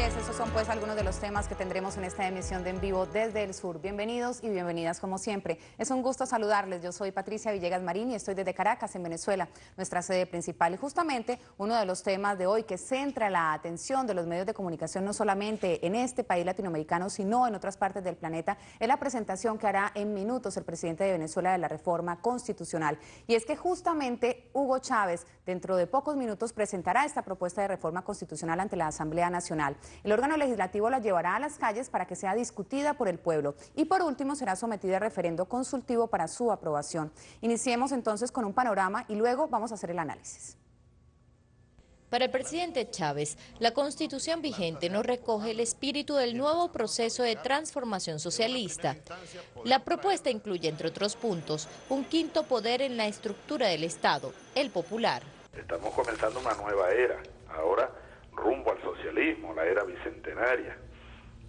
es, esos son pues algunos de los temas que tendremos en esta emisión de En Vivo desde el Sur. Bienvenidos y bienvenidas como siempre. Es un gusto saludarles. Yo soy Patricia Villegas Marín y estoy desde Caracas, en Venezuela, nuestra sede principal. Y justamente uno de los temas de hoy que centra la atención de los medios de comunicación no solamente en este país latinoamericano, sino en otras partes del planeta, es la presentación que hará en minutos el presidente de Venezuela de la reforma constitucional. Y es que justamente Hugo Chávez, dentro de pocos minutos, presentará esta propuesta de reforma constitucional ante la Asamblea Nacional. El órgano legislativo la llevará a las calles para que sea discutida por el pueblo y por último será sometida a referendo consultivo para su aprobación. Iniciemos entonces con un panorama y luego vamos a hacer el análisis. Para el presidente Chávez, la Constitución vigente no recoge el espíritu del nuevo proceso de transformación socialista. La propuesta incluye, entre otros puntos, un quinto poder en la estructura del Estado, el popular. Estamos comenzando una nueva era, ahora rumbo al socialismo, la era bicentenaria.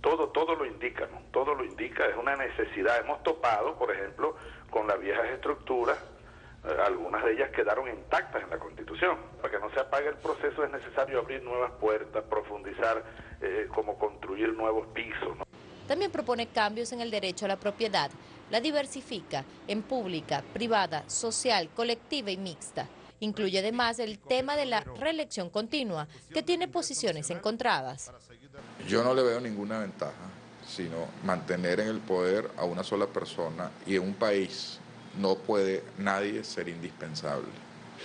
Todo lo indica, ¿no? Todo lo indica, es una necesidad. Hemos topado, por ejemplo, con las viejas estructuras. Algunas de ellas quedaron intactas en la Constitución. Para que no se apague el proceso es necesario abrir nuevas puertas, profundizar, como construir nuevos pisos, ¿no? También propone cambios en el derecho a la propiedad, la diversifica en pública, privada, social, colectiva y mixta. Incluye además el tema de la reelección continua, que tiene posiciones encontradas. Yo no le veo ninguna ventaja, sino mantener en el poder a una sola persona, y en un país no puede nadie ser indispensable.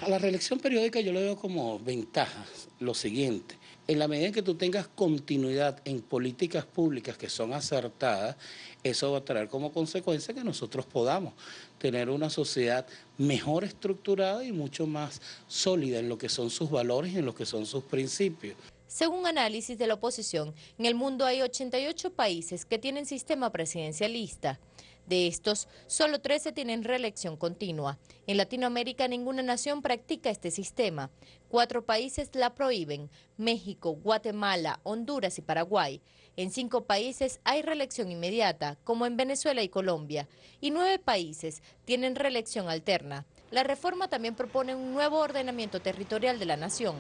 A la reelección periódica yo le veo como ventaja lo siguiente: en la medida en que tú tengas continuidad en políticas públicas que son acertadas, eso va a traer como consecuencia que nosotros podamos tener una sociedad mejor estructurada y mucho más sólida en lo que son sus valores y en lo que son sus principios. Según análisis de la oposición, en el mundo hay 88 países que tienen sistema presidencialista. De estos, solo 13 tienen reelección continua. En Latinoamérica ninguna nación practica este sistema. 4 países la prohíben: México, Guatemala, Honduras y Paraguay. En 5 países hay reelección inmediata, como en Venezuela y Colombia. Y 9 países tienen reelección alterna. La reforma también propone un nuevo ordenamiento territorial de la nación.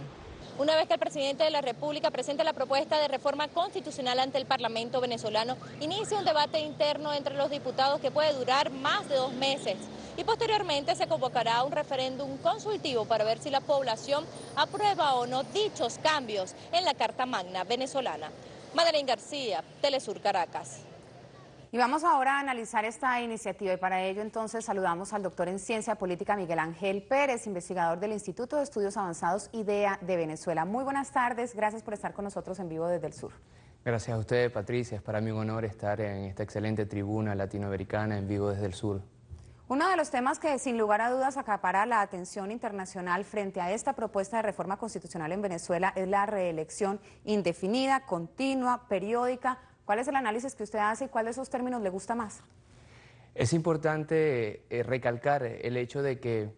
Una vez que el presidente de la República presente la propuesta de reforma constitucional ante el Parlamento venezolano, inicia un debate interno entre los diputados que puede durar más de 2 meses. Y posteriormente se convocará un referéndum consultivo para ver si la población aprueba o no dichos cambios en la Carta Magna venezolana. Madeline García, Telesur, Caracas. Y vamos ahora a analizar esta iniciativa y para ello entonces saludamos al doctor en Ciencia Política Miguel Ángel Pérez, investigador del Instituto de Estudios Avanzados IDEA de Venezuela. Muy buenas tardes, gracias por estar con nosotros en vivo desde el sur. Gracias a usted, Patricia, es para mí un honor estar en esta excelente tribuna latinoamericana en vivo desde el sur. Uno de los temas que sin lugar a dudas acapara la atención internacional frente a esta propuesta de reforma constitucional en Venezuela es la reelección indefinida, continua, periódica. ¿Cuál es el análisis que usted hace y cuál de esos términos le gusta más? Es importante recalcar el hecho de que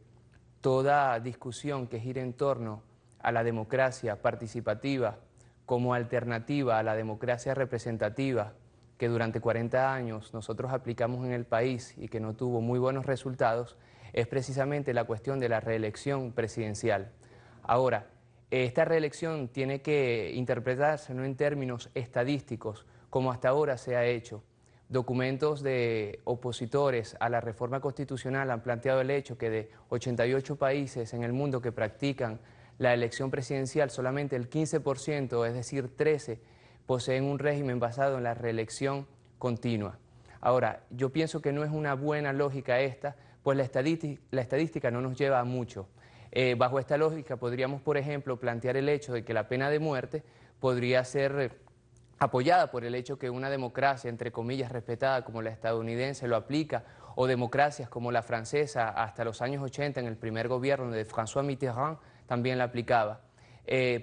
toda discusión que gire en torno a la democracia participativa como alternativa a la democracia representativa que durante 40 años nosotros aplicamos en el país y que no tuvo muy buenos resultados, es precisamente la cuestión de la reelección presidencial. Ahora, esta reelección tiene que interpretarse no en términos estadísticos, como hasta ahora se ha hecho. Documentos de opositores a la reforma constitucional han planteado el hecho que de 88 países en el mundo que practican la elección presidencial, solamente el 15%, es decir, 13, poseen un régimen basado en la reelección continua. Ahora, yo pienso que no es una buena lógica esta, pues la estadística no nos lleva a mucho. Bajo esta lógica podríamos, por ejemplo, plantear el hecho de que la pena de muerte podría ser apoyada por el hecho que una democracia, entre comillas, respetada como la estadounidense lo aplica, o democracias como la francesa hasta los años 80 en el primer gobierno de François Mitterrand también la aplicaba.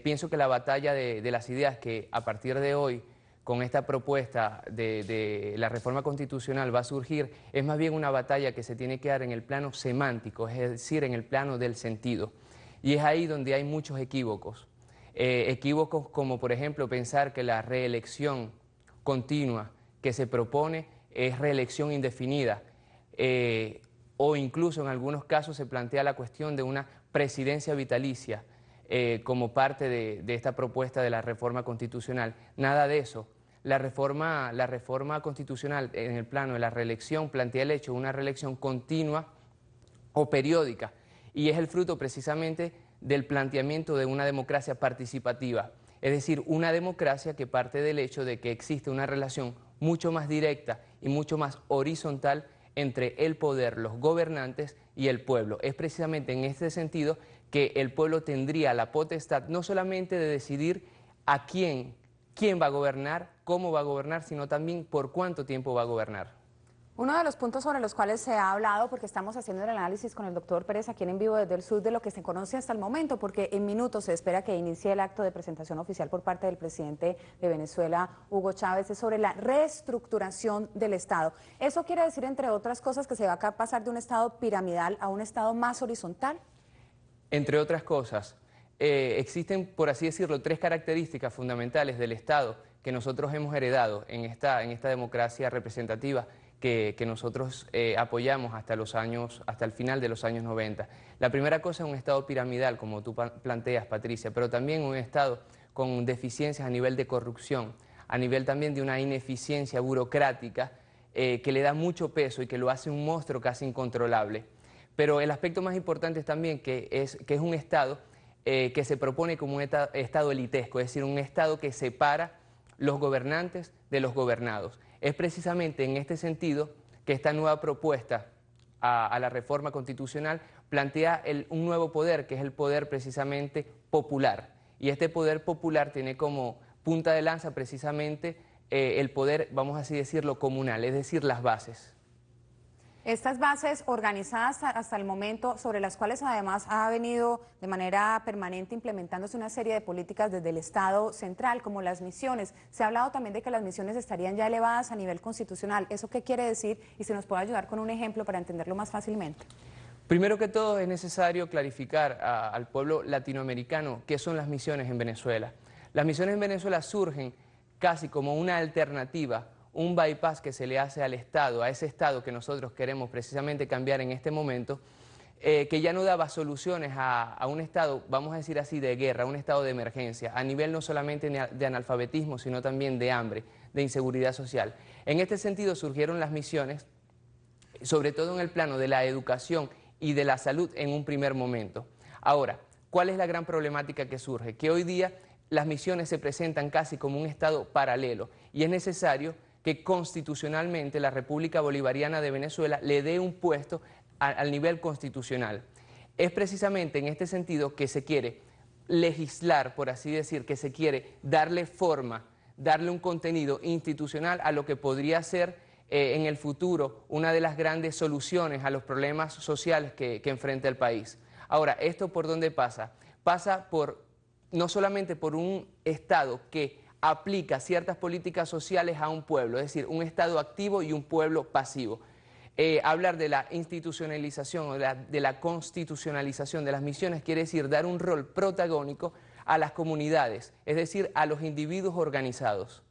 Pienso que la batalla de las ideas que a partir de hoy con esta propuesta de la reforma constitucional va a surgir es más bien una batalla que se tiene que dar en el plano semántico, es decir, en el plano del sentido. Y es ahí donde hay muchos equívocos. Equívocos como, por ejemplo, pensar que la reelección continua que se propone es reelección indefinida, o incluso en algunos casos se plantea la cuestión de una presidencia vitalicia. como parte de esta propuesta de la reforma constitucional. Nada de eso. La reforma constitucional en el plano de la reelección plantea el hecho de una reelección continua o periódica, y es el fruto precisamente del planteamiento de una democracia participativa, es decir, una democracia que parte del hecho de que existe una relación mucho más directa y mucho más horizontal entre el poder, los gobernantes y el pueblo. Es precisamente en este sentido que el pueblo tendría la potestad no solamente de decidir a quién va a gobernar, cómo va a gobernar, sino también por cuánto tiempo va a gobernar. Uno de los puntos sobre los cuales se ha hablado, porque estamos haciendo el análisis con el doctor Pérez aquí en Vivo desde el Sur, de lo que se conoce hasta el momento, porque en minutos se espera que inicie el acto de presentación oficial por parte del presidente de Venezuela, Hugo Chávez, es sobre la reestructuración del Estado. Eso quiere decir, entre otras cosas, que se va a pasar de un Estado piramidal a un Estado más horizontal. Entre otras cosas, existen, por así decirlo, tres características fundamentales del Estado que nosotros hemos heredado en esta democracia representativa que nosotros apoyamos hasta el final de los años 90. La primera cosa es un Estado piramidal, como tú planteas, Patricia, pero también un Estado con deficiencias a nivel de corrupción, a nivel también de una ineficiencia burocrática que le da mucho peso y que lo hace un monstruo casi incontrolable. Pero el aspecto más importante es también que es un Estado que se propone como un Estado elitesco, es decir, un Estado que separa los gobernantes de los gobernados. Es precisamente en este sentido que esta nueva propuesta a la reforma constitucional plantea un nuevo poder, que es el poder precisamente popular. Y este poder popular tiene como punta de lanza precisamente el poder, vamos así decirlo, comunal, es decir, las bases. Estas bases organizadas hasta el momento, sobre las cuales además ha venido de manera permanente implementándose una serie de políticas desde el Estado central, como las misiones. Se ha hablado también de que las misiones estarían ya elevadas a nivel constitucional. ¿Eso qué quiere decir? Y si nos puede ayudar con un ejemplo para entenderlo más fácilmente. Primero que todo es necesario clarificar al pueblo latinoamericano qué son las misiones en Venezuela. Las misiones en Venezuela surgen casi como una alternativa, un bypass que se le hace al Estado, a ese Estado que nosotros queremos precisamente cambiar en este momento, que ya no daba soluciones a un Estado, vamos a decir así, de guerra, un Estado de emergencia, a nivel no solamente de analfabetismo, sino también de hambre, de inseguridad social. En este sentido surgieron las misiones, sobre todo en el plano de la educación y de la salud en un primer momento. Ahora, ¿cuál es la gran problemática que surge? Que hoy día las misiones se presentan casi como un Estado paralelo y es necesario que constitucionalmente la República Bolivariana de Venezuela le dé un puesto al nivel constitucional. Es precisamente en este sentido que se quiere legislar, por así decir, que se quiere darle forma, darle un contenido institucional a lo que podría ser en el futuro una de las grandes soluciones a los problemas sociales que enfrenta el país. Ahora, ¿esto por dónde pasa? Pasa no solamente por un Estado que aplica ciertas políticas sociales a un pueblo, es decir, un Estado activo y un pueblo pasivo. Hablar de la institucionalización o de la constitucionalización de las misiones quiere decir dar un rol protagónico a las comunidades, es decir, a los individuos organizados.